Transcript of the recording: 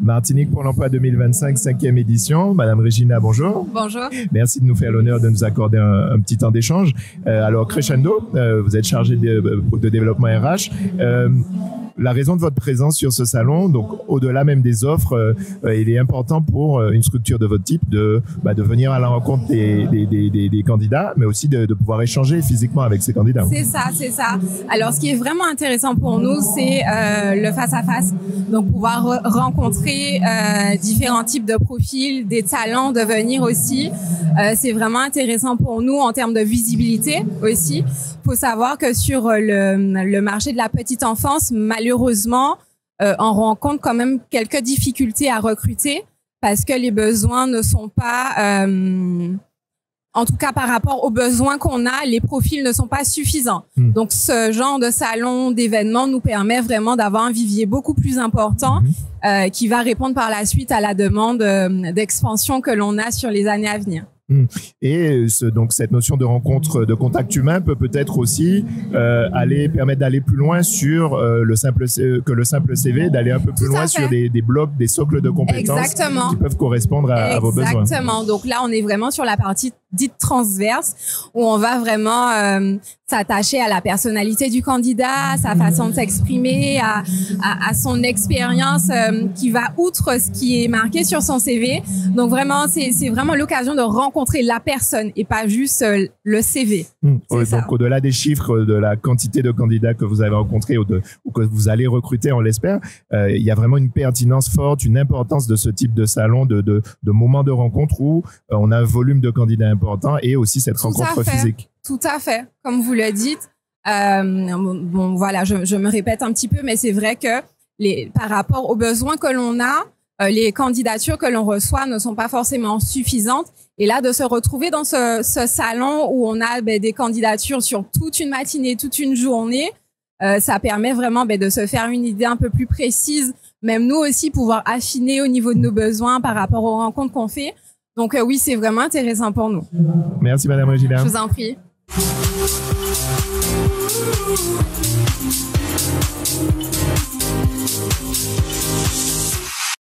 Martinique pour l'emploi 2025, 5e édition. Madame Régina, bonjour. Bonjour. Merci de nous faire l'honneur de nous accorder un petit temps d'échange. Alors, Crescendo, vous êtes chargé de développement RH. La raison de votre présence sur ce salon, donc au-delà même des offres, il est important pour une structure de votre type de venir à la rencontre des candidats, mais aussi de pouvoir échanger physiquement avec ces candidats. C'est ça, c'est ça. Alors, ce qui est vraiment intéressant pour nous, c'est le face-à-face. Donc, pouvoir rencontrer différents types de profils, des talents, de venir aussi. C'est vraiment intéressant pour nous en termes de visibilité aussi. Faut savoir que sur le marché de la petite enfance, malheureusement, on rencontre quand même quelques difficultés à recruter parce que les besoins ne sont pas, en tout cas par rapport aux besoins qu'on a, les profils ne sont pas suffisants. Donc, ce genre de salon, d'événement nous permet vraiment d'avoir un vivier beaucoup plus important qui va répondre par la suite à la demande d'expansion que l'on a sur les années à venir. Et donc cette notion de rencontre, de contact humain peut-être aussi permettre d'aller plus loin sur le simple CV, d'aller un peu plus loin sur des blocs, des socles de compétences qui peuvent correspondre à vos besoins. Exactement. Donc là, on est vraiment sur la partie dite transverse où on va vraiment s'attacher à la personnalité du candidat, à sa façon de s'exprimer, à son expérience qui va outre ce qui est marqué sur son CV. Donc vraiment, c'est vraiment l'occasion de rencontrer la personne et pas juste le CV. Donc au-delà des chiffres, de la quantité de candidats que vous avez rencontrés ou que vous allez recruter, on l'espère, il y a vraiment une pertinence forte, une importance de ce type de salon, de moments de rencontre où on a un volume de candidats important et aussi cette rencontre physique. Tout à fait, comme vous le dites. Bon, voilà, je me répète un petit peu, mais c'est vrai que par rapport aux besoins que l'on a, les candidatures que l'on reçoit ne sont pas forcément suffisantes. Et là, de se retrouver dans ce salon où on a des candidatures sur toute une matinée, toute une journée, ça permet vraiment de se faire une idée un peu plus précise, même nous aussi pouvoir affiner au niveau de nos besoins par rapport aux rencontres qu'on fait. Donc oui, c'est vraiment intéressant pour nous. Merci Madame Régina. Je vous en prie.